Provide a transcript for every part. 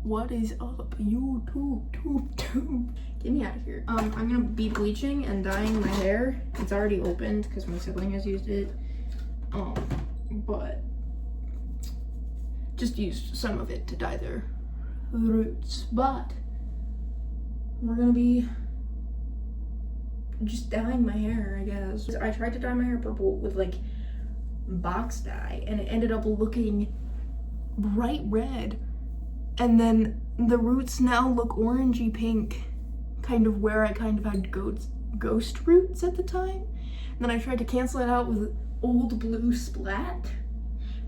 What is up, YouTube? Get me out of here. I'm gonna be bleaching and dyeing my hair. It's already opened because my sibling has used it. But just used some of it to dye their roots. But we're gonna be just dyeing my hair, I guess. I tried to dye my hair purple with like box dye and it ended up looking bright red. And then the roots now look orangey pink, kind of where I kind of had ghost roots at the time. And then I tried to cancel it out with old blue splat.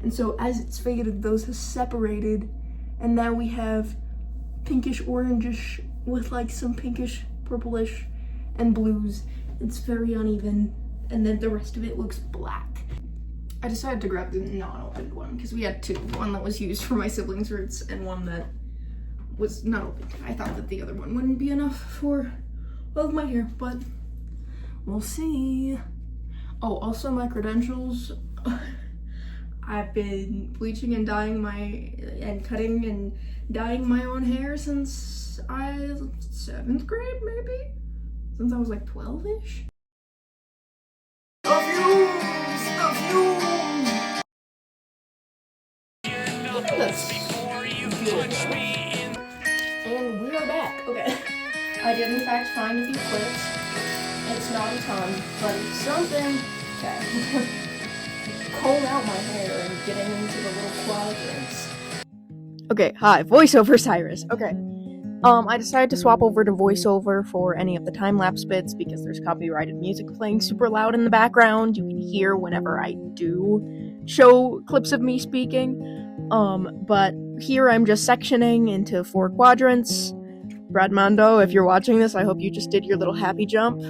And so as it's faded, those have separated. And now we have pinkish orangish with like some pinkish purplish and blues. It's very uneven. And then the rest of it looks black. I decided to grab the non-opened one because we had two. One that was used for my siblings' roots and one that was not opened. I thought that the other one wouldn't be enough for all of my hair, but we'll see. Oh, also my credentials. I've been bleaching and dyeing cutting and dyeing my own hair since 7th grade, maybe? Since I was like 12-ish. And we are back. Okay. I did in fact find a few clips. It's not a ton, but it's something. Okay. Comb out my hair and getting into the little quadrants. Okay, hi, voiceover Cyrus. Okay. I decided to swap over to voiceover for any of the time-lapse bits because there's copyrighted music playing super loud in the background. You can hear whenever I do show clips of me speaking. But here I'm just sectioning into 4 quadrants. Brad Mondo, if you're watching this, I hope you just did your little happy jump.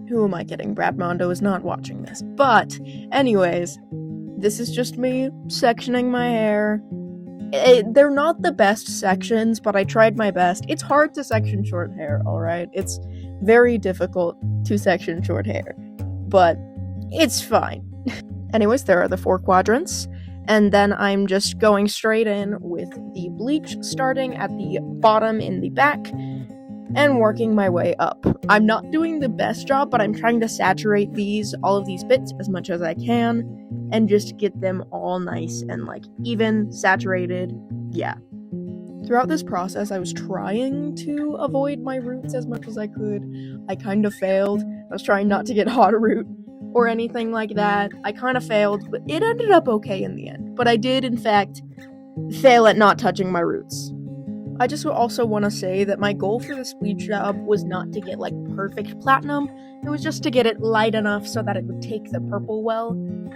Who am I kidding? Brad Mondo is not watching this. But, anyways, this is just me sectioning my hair. They're not the best sections, but I tried my best. It's hard to section short hair, alright? It's very difficult to section short hair. But it's fine. Anyways, there are the 4 quadrants. And then I'm just going straight in with the bleach, starting at the bottom in the back and working my way up. I'm not doing the best job, but I'm trying to saturate all of these bits as much as I can and just get them all nice and like even, saturated, yeah. Throughout this process, I was trying to avoid my roots as much as I could. I kind of failed. I was trying not to get hot root or anything like that. I kind of failed, but it ended up okay in the end. But I did, in fact, fail at not touching my roots. I just also want to say that my goal for this bleach job was not to get, like, perfect platinum. It was just to get it light enough so that it would take the purple well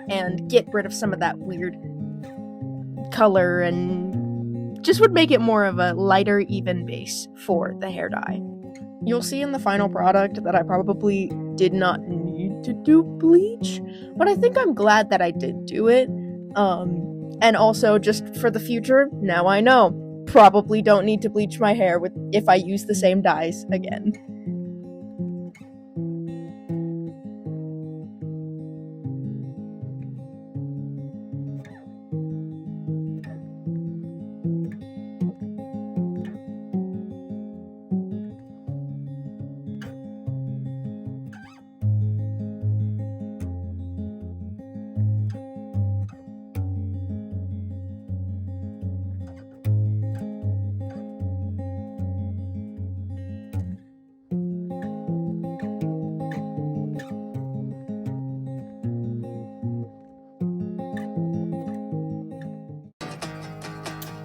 and get rid of some of that weird color and just would make it more of a lighter, even base for the hair dye. You'll see in the final product that I probably did not need to do bleach, but I think I'm glad that I did do it. And also, just for the future, now I know. Probably don't need to bleach my hair if I use the same dyes again.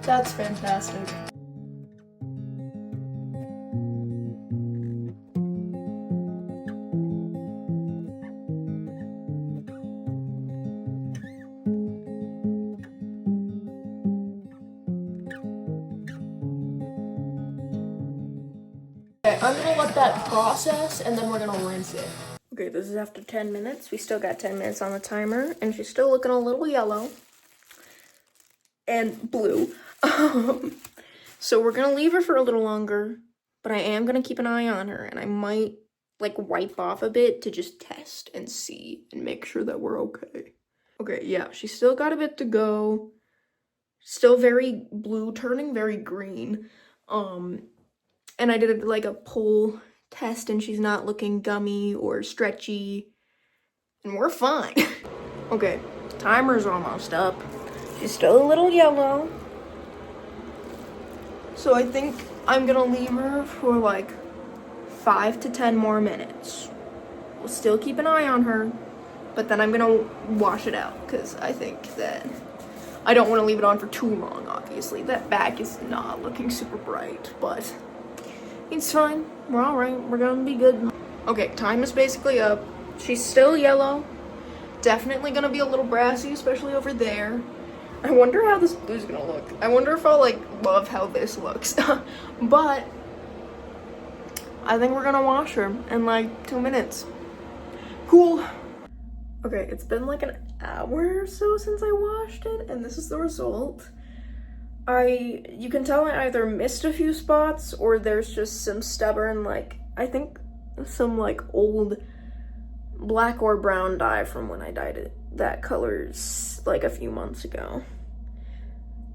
That's fantastic. Okay, I'm gonna let that process and then we're gonna rinse it. Okay, this is after 10 minutes. We still got 10 minutes on the timer and she's still looking a little yellow and blue. So we're gonna leave her for a little longer, but I am gonna keep an eye on her and I might like wipe off a bit to just test and see and make sure that we're okay. Okay, yeah, she's still got a bit to go. Still very blue, turning very green. And I did like a pull test and she's not looking gummy or stretchy. And we're fine. Okay, timer's almost up. She's still a little yellow. So I think I'm gonna leave her for like 5 to 10 more minutes. We'll still keep an eye on her, but then I'm gonna wash it out because I think that I don't want to leave it on for too long, obviously. That back is not looking super bright, but it's fine. We're all right. We're gonna be good. Okay, time is basically up. She's still yellow. Definitely gonna be a little brassy, especially over there. I wonder how this blue's gonna look. I wonder if I'll like love how this looks. But I think we're gonna wash her in like 2 minutes. Cool. Okay, it's been like an hour or so since I washed it, and this is the result. You can tell I either missed a few spots or there's just some stubborn, like, I think some like old black or brown dye from when I dyed it that colors like a few months ago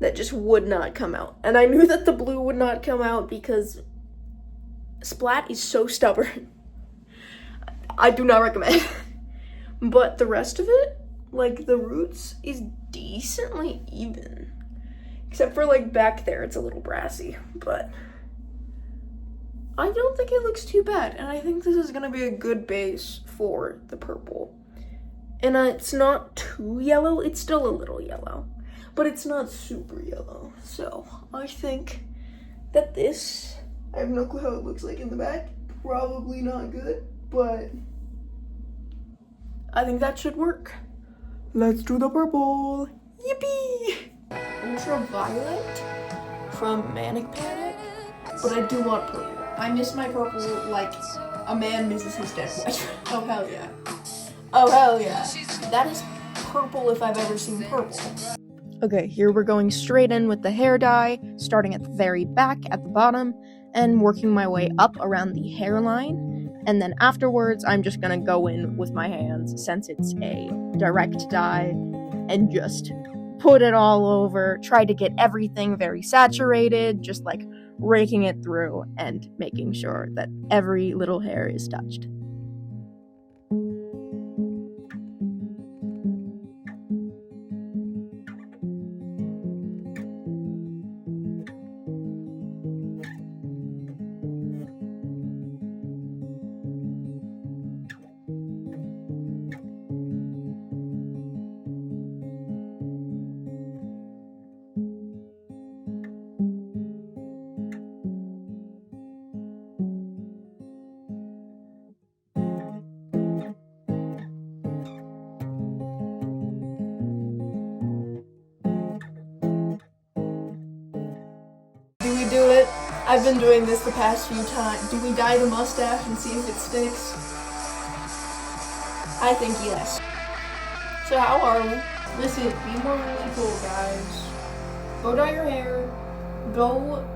that just would not come out. And I knew that the blue would not come out because Splat is so stubborn. I do not recommend. But the rest of it, like the roots, is decently even. Except for like back there, it's a little brassy, but I don't think it looks too bad. And I think this is gonna be a good base for the purple. And it's not too yellow, it's still a little yellow, but it's not super yellow. So I think that this, I have no clue how it looks like in the back. Probably not good, but I think that should work. Let's do the purple. Yippee! Ultraviolet from Manic Panic, but I do want purple. I miss my purple like a man misses his dead wife. Oh hell yeah. Oh hell yeah. That is purple if I've ever seen purple. Okay, here we're going straight in with the hair dye, starting at the very back at the bottom and working my way up around the hairline. And then afterwards, I'm just gonna go in with my hands, since it's a direct dye, and just put it all over, try to get everything very saturated, just like raking it through and making sure that every little hair is touched. Do it. I've been doing this the past few times. Do we dye the mustache and see if it sticks? I think yes. So how are we? Listen, be more really cool, guys. Go dye your hair. Go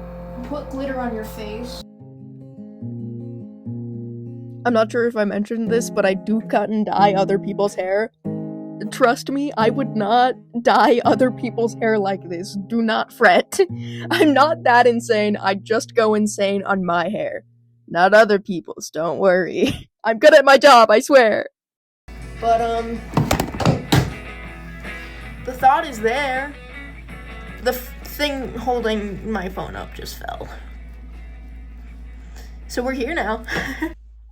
put glitter on your face. I'm not sure if I mentioned this, but I do cut and dye other people's hair. Trust me, I would not dye other people's hair like this. Do not fret. I'm not that insane. I just go insane on my hair. Not other people's, don't worry. I'm good at my job, I swear. But, the thought is there. The thing holding my phone up just fell. So we're here now.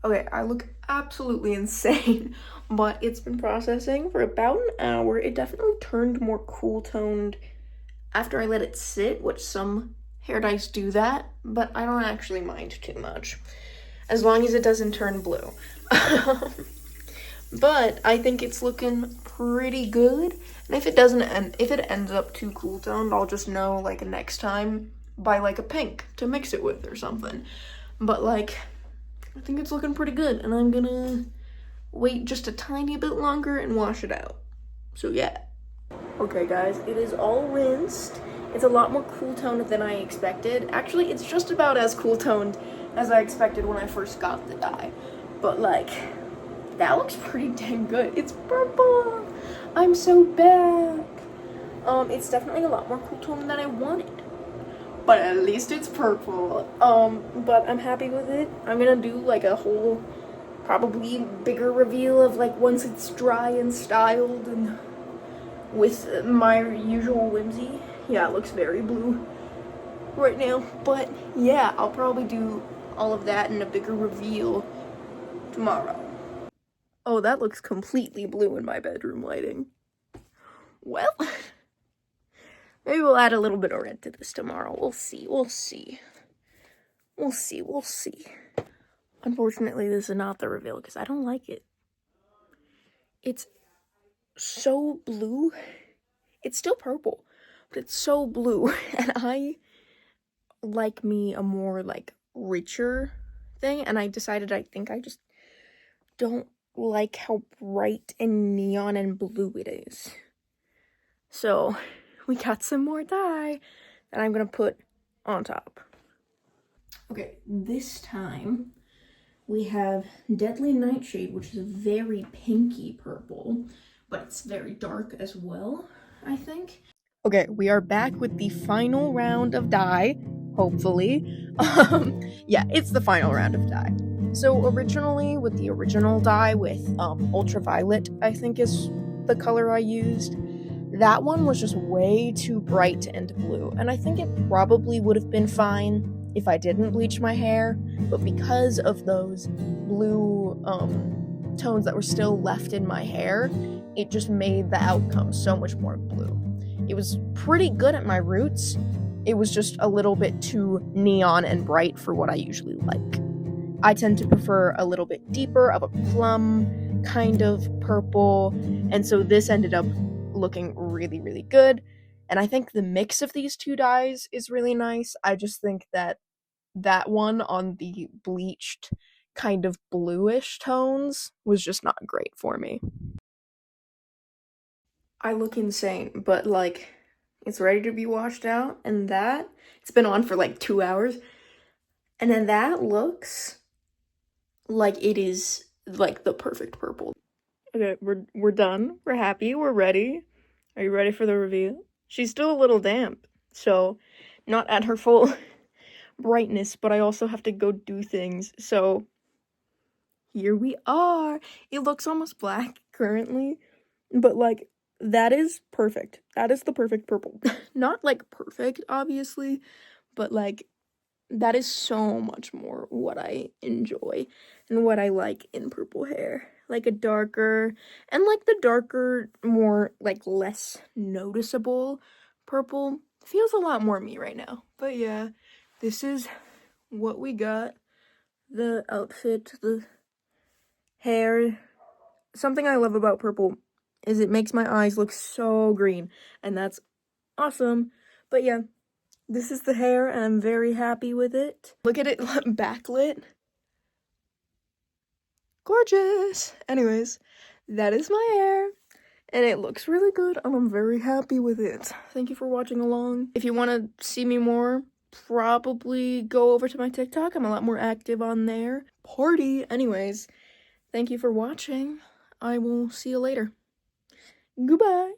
Okay, I look absolutely insane, but it's been processing for about an hour. It definitely turned more cool toned after I let it sit, which some hair dyes do that, but I don't actually mind too much, as long as it doesn't turn blue. But I think it's looking pretty good, and if it doesn't, if it ends up too cool toned, I'll just know like next time buy like a pink to mix it with or something. But like, I think it's looking pretty good, and I'm gonna wait just a tiny bit longer and wash it out. So yeah. Okay guys, it is all rinsed. It's a lot more cool toned than I expected. Actually, it's just about as cool toned as I expected when I first got the dye. But like, that looks pretty dang good. It's purple. I'm so back. It's definitely a lot more cool toned than I wanted. but at least it's purple. But I'm happy with it. I'm gonna do like a whole, probably bigger reveal of like once it's dry and styled and with my usual whimsy. Yeah, it looks very blue right now, but yeah, I'll probably do all of that in a bigger reveal tomorrow. Oh, that looks completely blue in my bedroom lighting. Well, maybe we'll add a little bit of red to this tomorrow. We'll see. Unfortunately, this is not the reveal because I don't like it. It's so blue. It's still purple, but it's so blue. And I like me a more like richer thing. And I decided I think I just don't like how bright and neon and blue it is. So we got some more dye that I'm gonna put on top. Okay, this time we have Deadly Nightshade, which is a very pinky purple, but it's very dark as well, I think. Okay, we are back with the final round of dye, hopefully. Yeah, it's the final round of dye. So originally, with the original dye with ultraviolet, I think is the color I used, that one was just way too bright and blue, and I think it probably would have been fine if I didn't bleach my hair, but because of those blue tones that were still left in my hair, it just made the outcome so much more blue. It was pretty good at my roots. It was just a little bit too neon and bright for what I usually like. I tend to prefer a little bit deeper of a plum kind of purple, and so this ended up looking really, really good. And I think the mix of these two dyes is really nice. I just think that one on the bleached kind of bluish tones was just not great for me. I look insane, but like it's ready to be washed out, and that it's been on for like 2 hours, and then that looks like it is like the perfect purple. Okay, we're done. We're happy. We're ready. Are you ready for the reveal? She's still a little damp, so not at her full brightness, but I also have to go do things. So here we are. It looks almost black currently, but like that is perfect. That is the perfect purple. Not like perfect, obviously, but like that is so much more what I enjoy and what I like in purple hair. Like a darker, and like the darker, more like less noticeable purple feels a lot more me right now. But yeah, this is what we got. The outfit, the hair. Something I love about purple is it makes my eyes look so green, and that's awesome. But yeah, this is the hair, and I'm very happy with it. Look at it backlit. Gorgeous! Anyways, that is my hair, and it looks really good, and I'm very happy with it. Thank you for watching along. If you want to see me more, probably go over to my TikTok. I'm a lot more active on there. Party! Anyways, thank you for watching. I will see you later. Goodbye!